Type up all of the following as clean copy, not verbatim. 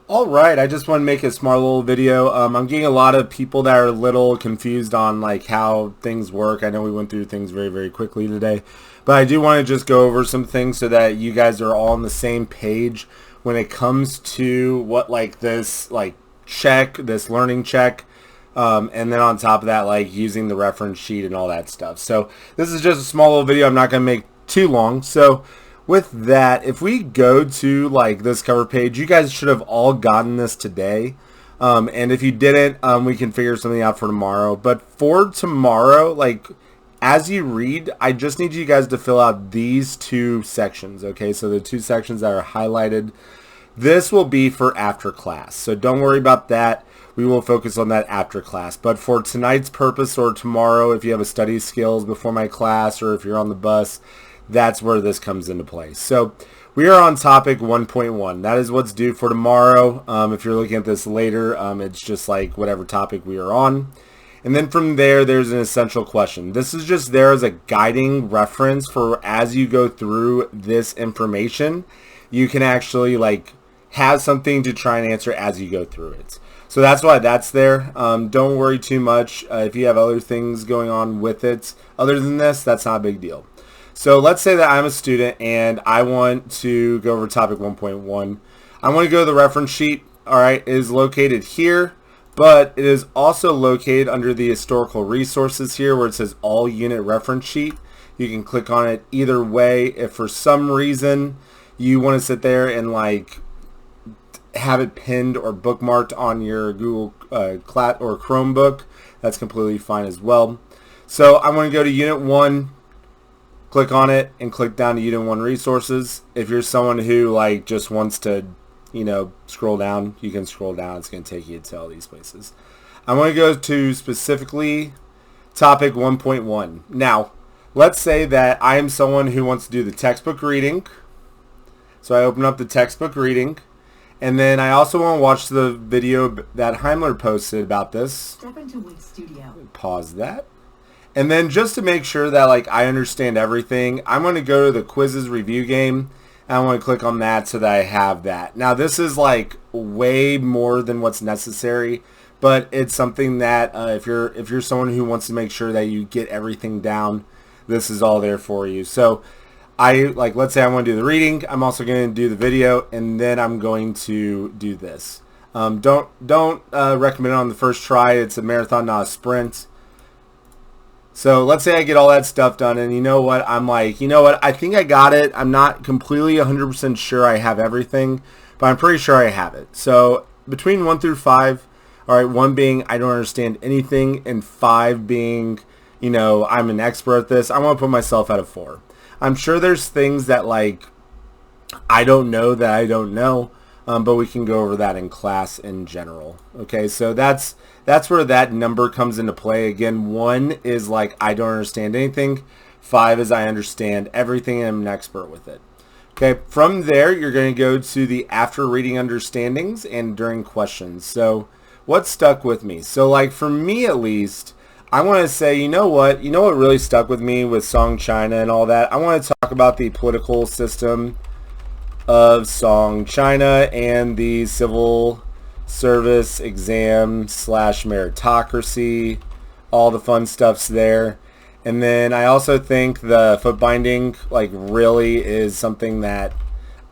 All right, I just want to make a smart little video. I'm getting a lot of people that are a little confused on like how things work. I know we went through things very, very quickly today, but I do want to just go over some things so that you guys are all on the same page when it comes to what like this this learning check, and then on top of that, like using the reference sheet and all that stuff. So this is just a small little video. I'm not going to make too long. So with that, if we go to like this cover page, you guys should have all gotten this today. And if you didn't, we can figure something out for tomorrow. But for tomorrow, like as you read, I just need you guys to fill out these two sections. Okay, so the two sections that are highlighted. This will be for after class, so don't worry about that. We will focus on that after class. But for tonight's purpose, or tomorrow, if you have a study skills before my class, or if you're on the bus, that's where this comes into play. So we are on topic 1.1. That is what's due for tomorrow. If you're looking at this later, it's just like whatever topic we are on. And then from there, there's an essential question. This is just there as a guiding reference for as you go through this information, you can actually like have something to try and answer as you go through it. So that's why that's there. Don't worry too much. If you have other things going on with it, other than this, that's not a big deal. So let's say that I'm a student and I want to go over topic 1.1. I want to go to the reference sheet. All right, it is located here, but it is also located under the historical resources here where it says all unit reference sheet. You can click on it either way. If for some reason you want to sit there and like have it pinned or bookmarked on your Google Clat or Chromebook, that's completely fine as well. So I'm going to go to Unit 1, click on it, and click down to Unit 1 Resources. If you're someone who like just wants to, scroll down, you can scroll down. It's going to take you to all these places. I'm going to go to specifically topic 1.1. Now, let's say that I am someone who wants to do the textbook reading. So I open up the textbook reading. And then I also want to watch the video that Heimler posted about this. Step into Wix Studio. Pause that. And then just to make sure that like I understand everything, I'm going to go to the quizzes review game. And I want to click on that so that I have that. Now this is like way more than what's necessary, but it's something that if you're someone who wants to make sure that you get everything down, this is all there for you. So let's say I want to do the reading. I'm also going to do the video, and then I'm going to do this. Don't recommend it on the first try. It's a marathon, not a sprint. So let's say I get all that stuff done, and you know what? I'm like, you know what? I think I got it. I'm not completely 100% sure I have everything, but I'm pretty sure I have it. So between 1 through 5, all right, 1 being I don't understand anything, and 5 being, I'm an expert at this, I want to put myself at a 4. I'm sure there's things that like I don't know that I don't know, but we can go over that in class in general. Okay, so that's where that number comes into play. Again, 1 is like I don't understand anything. 5 is I understand everything and I'm an expert with it. Okay, from there you're going to go to the after reading understandings and during questions. So what stuck with me? So like for me at least, I want to say, you know what really stuck with me with Song China and all that? I want to talk about the political system of Song China and the civil service exam / meritocracy, all the fun stuff's there. And then I also think the foot binding like really is something that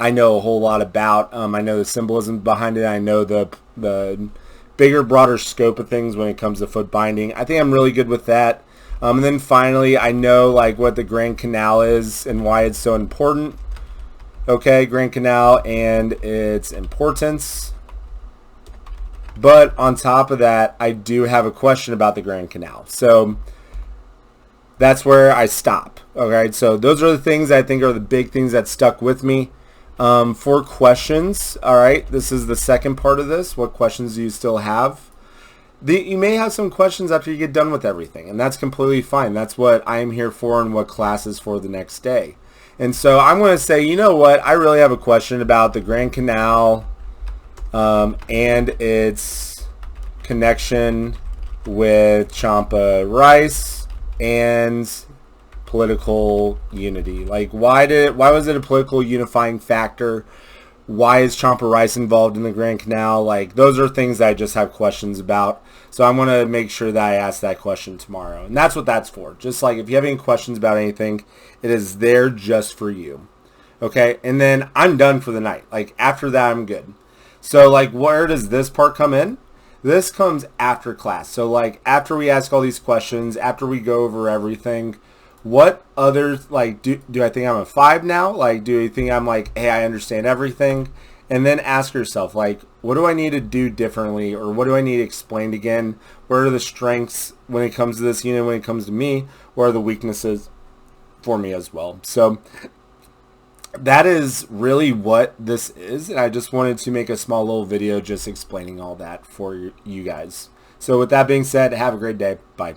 I know a whole lot about. I know the symbolism behind it. I know the bigger, broader scope of things when it comes to foot binding. I think I'm really good with that. And then finally, I know like what the Grand Canal is and why it's so important. Okay, Grand Canal and its importance. But on top of that, I do have a question about the Grand Canal. So that's where I stop. Okay, so those are the things I think are the big things that stuck with me. For questions, all right, this is the second part of this. What questions do you still have? You may have some questions after you get done with everything, and that's completely fine. That's what I am here for and what class is for the next day. And so I'm going to say, you know what, I really have a question about the Grand Canal and its connection with Champa rice and political unity. Like why was it a political unifying factor why is Chomper Rice involved in the Grand Canal? Like, those are things that I just have questions about. So I'm going to make sure that I ask that question tomorrow. And that's what that's for. Just like if you have any questions about anything, it is there just for you. Okay? And then I'm done for the night. Like, after that, I'm good. So, like, where does this part come in? This comes after class. So, like, after we ask all these questions, after we go over everything, what others, like, do I think I'm a 5 now? Like, do you think I'm like, hey, I understand everything? And then ask yourself, like, what do I need to do differently? Or what do I need explained again? What are the strengths when it comes to this unit, when it comes to me? What are the weaknesses for me as well? So that is really what this is. And I just wanted to make a small little video just explaining all that for you guys. So with that being said, have a great day. Bye.